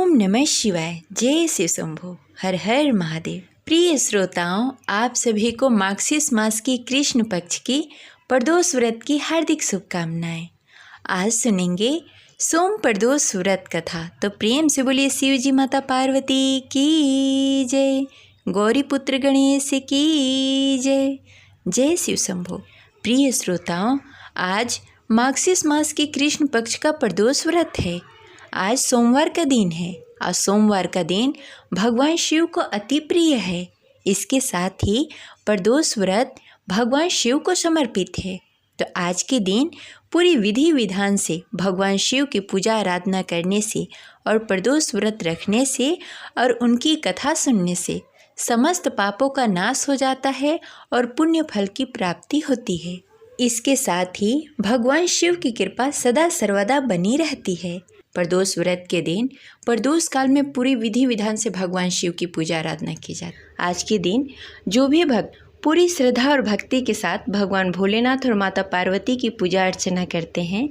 ओम नमः शिवाय। जय शिव शंभो। हर हर महादेव। प्रिय श्रोताओं, आप सभी को मार्गशीर्ष मास की कृष्ण पक्ष की प्रदोष व्रत की हार्दिक शुभकामनाएं। आज सुनेंगे सोम प्रदोष व्रत कथा। तो प्रेम से बोलिए शिव जी माता पार्वती की जय, गौरी पुत्र गणेश की जय। जय शिव शंभो। प्रिय श्रोताओं, आज मार्गशीर्ष मास की कृष्ण पक्ष का प्रदोष व्रत है। आज सोमवार का दिन है और सोमवार का दिन भगवान शिव को अति प्रिय है। इसके साथ ही प्रदोष व्रत भगवान शिव को समर्पित है। तो आज के दिन पूरी विधि विधान से भगवान शिव की पूजा आराधना करने से और प्रदोष व्रत रखने से और उनकी कथा सुनने से समस्त पापों का नाश हो जाता है और पुण्य फल की प्राप्ति होती है। इसके साथ ही भगवान शिव की कृपा सदा सर्वदा बनी रहती है। प्रदोष व्रत के दिन प्रदोष काल में पूरी विधि विधान से भगवान शिव की पूजा आराधना की जाती है। आज के दिन जो भी भक्त पूरी श्रद्धा और भक्ति के साथ भगवान भोलेनाथ और माता पार्वती की पूजा अर्चना करते हैं,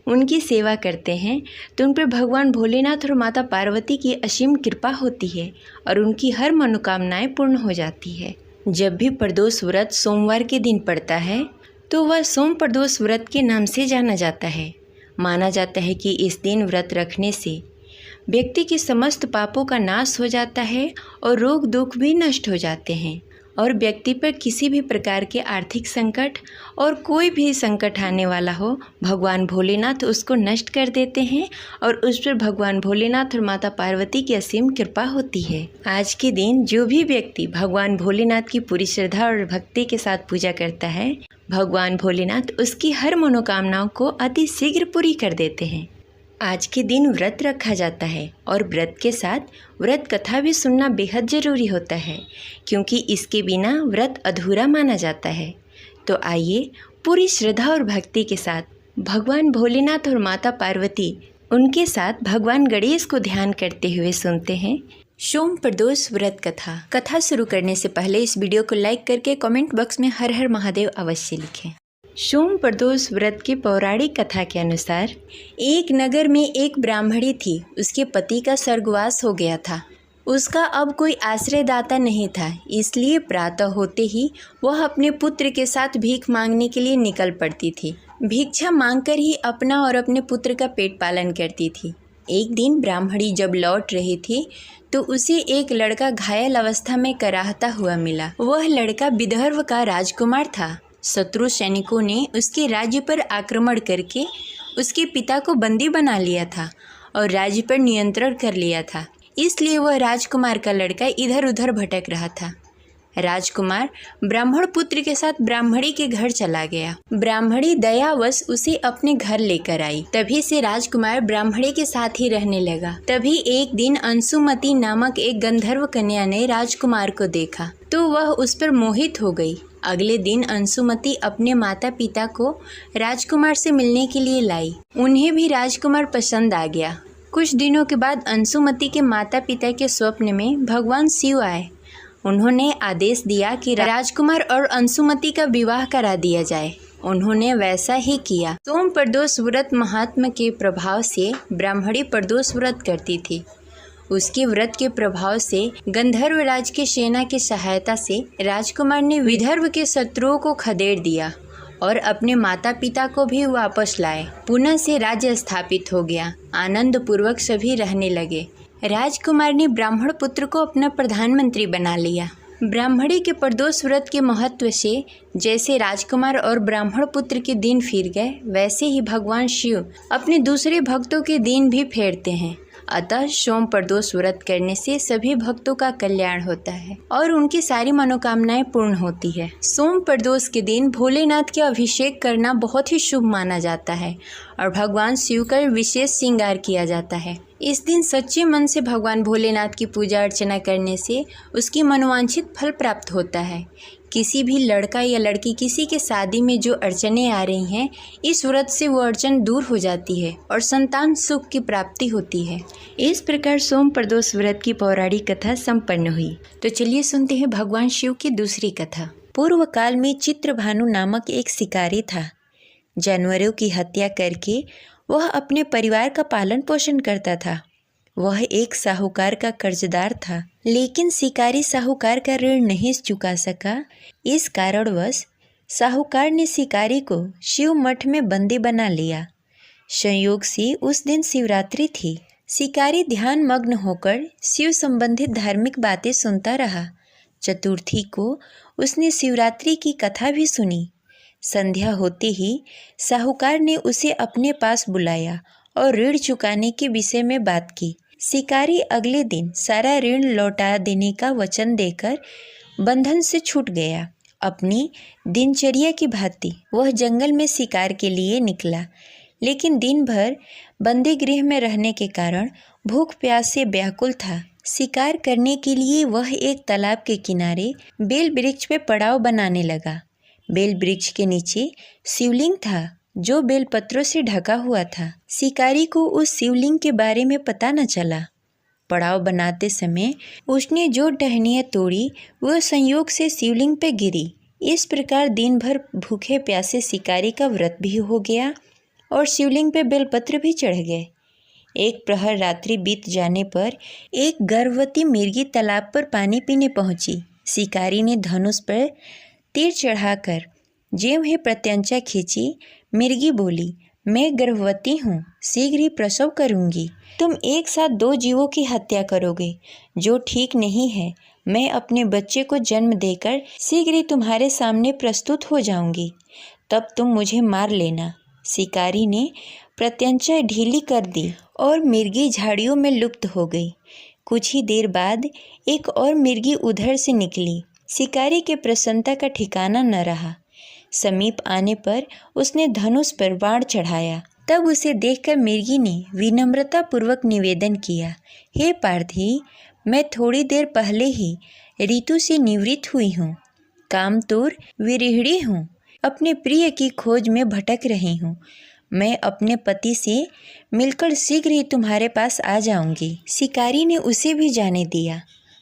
उनकी सेवा करते हैं, तो उन पर भगवान भोलेनाथ और माता पार्वती की असीम कृपा होती है और उनकी हर मनोकामनाएं पूर्ण हो जाती है। जब भी प्रदोष व्रत सोमवार के दिन पड़ता है तो वह सोम प्रदोष व्रत के नाम से जाना जाता है। माना जाता है कि इस दिन व्रत रखने से व्यक्ति के समस्त पापों का नाश हो जाता है और रोग दुख भी नष्ट हो जाते हैं और व्यक्ति पर किसी भी प्रकार के आर्थिक संकट और कोई भी संकट आने वाला हो, भगवान भोलेनाथ उसको नष्ट कर देते हैं और उस पर भगवान भोलेनाथ और माता पार्वती की असीम कृपा होती है। आज के दिन जो भी व्यक्ति भगवान भोलेनाथ की पूरी श्रद्धा और भक्ति के साथ पूजा करता है, भगवान भोलेनाथ उसकी हर मनोकामनाओं को अति शीघ्र पूरी कर देते हैं। आज के दिन व्रत रखा जाता है और व्रत के साथ व्रत कथा भी सुनना बेहद ज़रूरी होता है, क्योंकि इसके बिना व्रत अधूरा माना जाता है। तो आइए पूरी श्रद्धा और भक्ति के साथ भगवान भोलेनाथ और माता पार्वती उनके साथ भगवान गणेश को ध्यान करते हुए सुनते हैं सोम प्रदोष व्रत कथा। कथा शुरू करने से पहले इस वीडियो को लाइक करके कमेंट बॉक्स में हर हर महादेव अवश्य लिखें। सोम प्रदोष व्रत की पौराणिक कथा के अनुसार एक नगर में एक ब्राह्मणी थी। उसके पति का स्वर्गवास हो गया था। उसका अब कोई आश्रयदाता नहीं था, इसलिए प्रातः होते ही वह अपने पुत्र के साथ भीख मांगने के लिए निकल पड़ती थी। भिक्षा मांगकर ही अपना और अपने पुत्र का पेट पालन करती थी। एक दिन ब्राह्मणी जब लौट रही थी तो उसे एक लड़का घायल अवस्था में कराहता हुआ मिला। वह लड़का विदर्भ का राजकुमार था। शत्रु सैनिकों ने उसके राज्य पर आक्रमण करके उसके पिता को बंदी बना लिया था और राज्य पर नियंत्रण कर लिया था। इसलिए वह राजकुमार का लड़का इधर उधर भटक रहा था। राजकुमार ब्राह्मण पुत्र के साथ ब्राह्मणी के घर चला गया। ब्राह्मणी दयावश उसे अपने घर लेकर आई। तभी से राजकुमार ब्राह्मणी के साथ ही रहने लगा। तभी एक दिन अंशुमती नामक एक गंधर्व कन्या ने राजकुमार को देखा तो वह उस पर मोहित हो गई। अगले दिन अंशुमती अपने माता पिता को राजकुमार से मिलने के लिए लाई। उन्हें भी राजकुमार पसंद आ गया। कुछ दिनों के बाद अंशुमती के माता पिता के स्वप्न में भगवान शिव आए। उन्होंने आदेश दिया कि राजकुमार और अंशुमती का विवाह करा दिया जाए। उन्होंने वैसा ही किया। सोम प्रदोष व्रत महात्मा के प्रभाव से ब्राह्मणी प्रदोष व्रत करती थी। उसके व्रत के प्रभाव से गंधर्व राज की सेना की सहायता से राजकुमार ने विदर्भ के शत्रुओं को खदेड़ दिया और अपने माता पिता को भी वापस लाए। पुनः से राज्य स्थापित हो गया। आनंद पूर्वक सभी रहने लगे। राजकुमार ने ब्राह्मण पुत्र को अपना प्रधानमंत्री बना लिया। ब्राह्मणी के प्रदोष व्रत के महत्व से जैसे राजकुमार और ब्राह्मण पुत्र के दिन फिर गए, वैसे ही भगवान शिव अपने दूसरे भक्तों के दिन भी फेरते हैं। अतः सोम प्रदोष व्रत करने से सभी भक्तों का कल्याण होता है और उनकी सारी मनोकामनाएं पूर्ण होती है। सोम प्रदोष के दिन भोलेनाथ के अभिषेक करना बहुत ही शुभ माना जाता है और भगवान शिव का विशेष श्रृंगार किया जाता है। इस दिन सच्चे मन से भगवान भोलेनाथ की पूजा अर्चना करने से उसकी मनोवांछित फल प्राप्त होता है। किसी भी लड़का या लड़की किसी के शादी में जो अड़चनें आ रही हैं, इस व्रत से वो अड़चन दूर हो जाती है और संतान सुख की प्राप्ति होती है। इस प्रकार सोम प्रदोष व्रत की पौराणिक कथा संपन्न हुई। तो चलिए सुनते हैं भगवान शिव की दूसरी कथा। पूर्व काल में चित्रभानु नामक एक शिकारी था। जानवरों की हत्या करके वह अपने परिवार का पालन पोषण करता था। वह एक साहूकार का कर्जदार था, लेकिन शिकारी साहूकार का ऋण नहीं चुका सका। इस कारणवश साहूकार ने शिकारी को शिव मठ में बंदी बना लिया। संयोग से उस दिन शिवरात्रि थी। शिकारी ध्यान मग्न होकर शिव संबंधित धार्मिक बातें सुनता रहा। चतुर्थी को उसने शिवरात्रि की कथा भी सुनी। संध्या होते ही साहूकार ने उसे अपने पास बुलाया और ऋण चुकाने के विषय में बात की। शिकारी अगले दिन सारा ऋण लौटा देने का वचन देकर बंधन से छूट गया। अपनी दिनचर्या की भांति वह जंगल में शिकार के लिए निकला, लेकिन दिन भर बंदी गृह में रहने के कारण भूख प्यास से व्याकुल था। शिकार करने के लिए वह एक तालाब के किनारे बेल वृक्ष पे पड़ाव बनाने लगा। बेल वृक्ष के नीचे शिवलिंग था जो बेलपत्रों से ढका हुआ था। शिकारी को उस शिवलिंग के बारे में पता न चला। पड़ाव बनाते समय उसने जो टहनियाँ तोड़ी वह संयोग से शिवलिंग पे गिरी। इस प्रकार दिन भर भूखे प्यासे शिकारी का व्रत भी हो गया और शिवलिंग पे बेलपत्र भी चढ़ गए। एक प्रहर रात्रि बीत जाने पर एक गर्भवती मिर्गी तालाब पर पानी पीने पहुंची। शिकारी ने धनुष पर तीर चढ़ाकर ज्यों ही प्रत्यंचा खींची, मिर्गी बोली, मैं गर्भवती हूँ, शीघ्र ही प्रसव करूँगी। तुम एक साथ 2 जीवों की हत्या करोगे, जो ठीक नहीं है। मैं अपने बच्चे को जन्म देकर शीघ्र ही तुम्हारे सामने प्रस्तुत हो जाऊँगी, तब तुम मुझे मार लेना। शिकारी ने प्रत्यंचा ढीली कर दी और मिर्गी झाड़ियों में लुप्त हो गई। कुछ ही देर बाद एक और मिर्गी उधर से निकली। शिकारी के प्रसन्नता का ठिकाना न रहा। समीप आने पर उसने धनुष पर बाण चढ़ाया। तब उसे देखकर मिर्गी ने विनम्रता पूर्वक निवेदन किया, हे पार्थी, मैं थोड़ी देर पहले ही ऋतु से निवृत्त हुई हूँ। कामतुर विरहिणी हूँ, अपने प्रिय की खोज में भटक रही हूँ। मैं अपने पति से मिलकर शीघ्र ही तुम्हारे पास आ जाऊंगी। शिकारी ने उसे भी जाने दिया।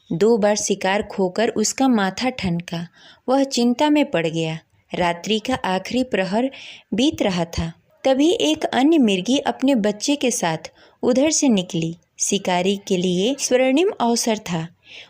2 बार शिकार खोकर उसका माथा ठनका। वह चिंता में पड़ गया। रात्रि का आखिरी प्रहर बीत रहा था। तभी एक अन्य मिर्गी अपने बच्चे के साथ उधर से निकली। शिकारी के लिए स्वर्णिम अवसर था।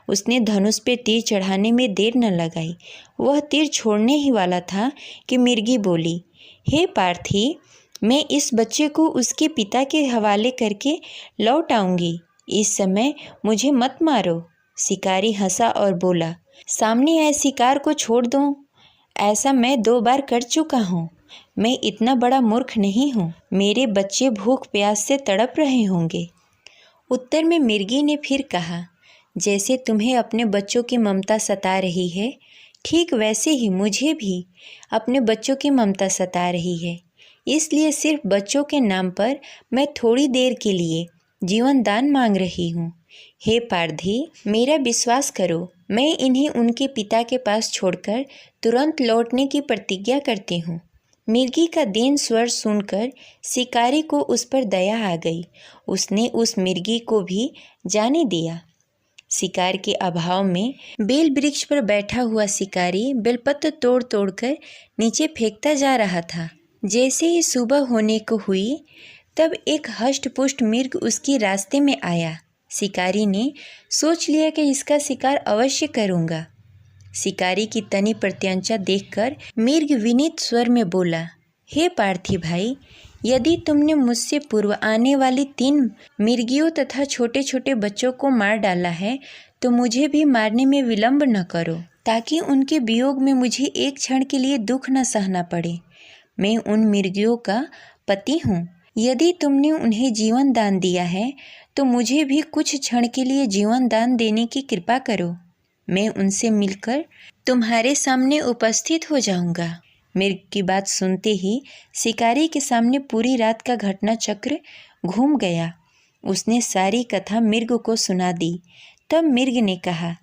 उसने धनुष पे तीर चढ़ाने में देर न लगाई। वह तीर छोड़ने ही वाला था कि मिर्गी बोली, हे पार्थी, मैं इस बच्चे को उसके पिता के हवाले करके लौट आऊँगी। इस समय मुझे मत मारो। शिकारी हंसा और बोला, सामने आए शिकार को छोड़ दो। ऐसा मैं 2 बार कर चुका हूँ। मैं इतना बड़ा मूर्ख नहीं हूँ। मेरे बच्चे भूख प्यास से तड़प रहे होंगे। उत्तर में मिर्गी ने फिर कहा, जैसे तुम्हें अपने बच्चों की ममता सता रही है, ठीक वैसे ही मुझे भी अपने बच्चों की ममता सता रही है। इसलिए सिर्फ बच्चों के नाम पर मैं थोड़ी देर के लिए जीवन दान मांग रही हूँ। हे पारधी, मेरा विश्वास करो, मैं इन्हें उनके पिता के पास छोड़कर तुरंत लौटने की प्रतिज्ञा करती हूँ। मिर्गी का दीन स्वर सुनकर शिकारी को उस पर दया आ गई। उसने उस मिर्गी को भी जाने दिया। शिकार के अभाव में बेल वृक्ष पर बैठा हुआ शिकारी बेलपत्र तोड़ तोड़कर नीचे फेंकता जा रहा था। जैसे ही सुबह होने को हुई, तब एक हष्ट-पुष्ट मिर्ग उसके रास्ते में आया। शिकारी ने सोच लिया कि इसका शिकार अवश्य करूँगा। शिकारी की तनी प्रत्यंचा देखकर मिर्ग विनीत स्वर में बोला, हे पार्थी भाई, यदि तुमने मुझसे पूर्व आने वाली 3 मिर्गियों तथा छोटे छोटे बच्चों को मार डाला है, तो मुझे भी मारने में विलंब न करो, ताकि उनके वियोग में मुझे एक क्षण के लिए दुख न सहना पड़े। मैं उन मिर्गियों का पति हूँ। यदि तुमने उन्हें जीवन दान दिया है, तो मुझे भी कुछ क्षण के लिए जीवन दान देने की कृपा करो। मैं उनसे मिलकर तुम्हारे सामने उपस्थित हो जाऊंगा। मिर्ग की बात सुनते ही शिकारी के सामने पूरी रात का घटना चक्र घूम गया। उसने सारी कथा मिर्ग को सुना दी। तब मिर्ग ने कहा,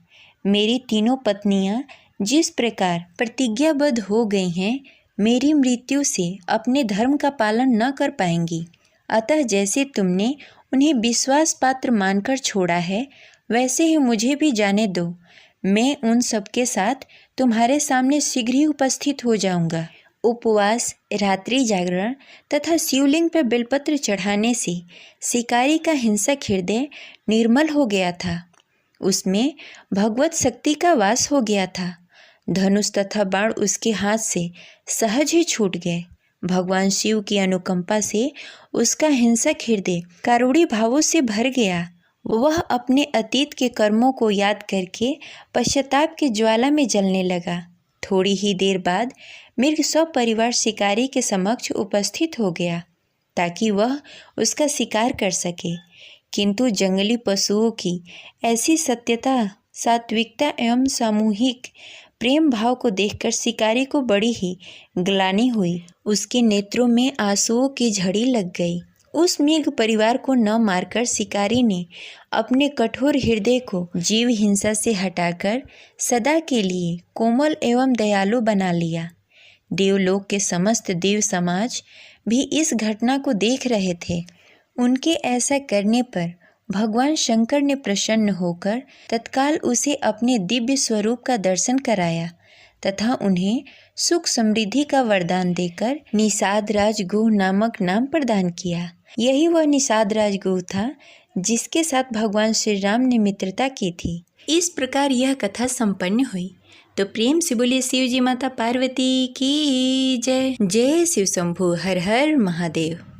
मेरी 3 पत्नियां जिस प्रकार प्रतिज्ञाबद्ध हो गई हैं, मेरी मृत्यु से अपने धर्म का पालन न कर पाएंगी। अतः जैसे तुमने उन्हें विश्वास पात्र मानकर छोड़ा है, वैसे ही मुझे भी जाने दो। मैं उन सबके साथ तुम्हारे सामने शीघ्र ही उपस्थित हो जाऊंगा। उपवास, रात्रि जागरण तथा शिवलिंग पर बेलपत्र चढ़ाने से शिकारी का हिंसक हृदय निर्मल हो गया था। उसमें भगवत शक्ति का वास हो गया था। धनुष तथा बाण उसके हाथ से सहज ही छूट गए। भगवान शिव की अनुकंपा से उसका हिंसक हृदय कारुणी भावों से भर गया। वह अपने अतीत के कर्मों को याद करके पश्चाताप की ज्वाला में जलने लगा। थोड़ी ही देर बाद मृग सपरिवार शिकारी के समक्ष उपस्थित हो गया ताकि वह उसका शिकार कर सके, किंतु जंगली पशुओं की ऐसी सत्यता, सात्विकता एवं सामूहिक प्रेम भाव को देखकर शिकारी को बड़ी ही ग्लानि हुई। उसके नेत्रों में आंसुओं की झड़ी लग गई। उस मृग परिवार को न मारकर शिकारी ने अपने कठोर हृदय को जीव हिंसा से हटाकर सदा के लिए कोमल एवं दयालु बना लिया। देवलोक के समस्त देव समाज भी इस घटना को देख रहे थे। उनके ऐसा करने पर भगवान शंकर ने प्रसन्न होकर तत्काल उसे अपने दिव्य स्वरूप का दर्शन कराया तथा उन्हें सुख समृद्धि का वरदान देकर निषाद राज गुह नामक नाम प्रदान किया। यही वह निषाद राज गुह था जिसके साथ भगवान श्री राम ने मित्रता की थी। इस प्रकार यह कथा संपन्न हुई। तो प्रेम से बोलिए शिव जी माता पार्वती की जय। जय शिव शंभु। हर हर महादेव।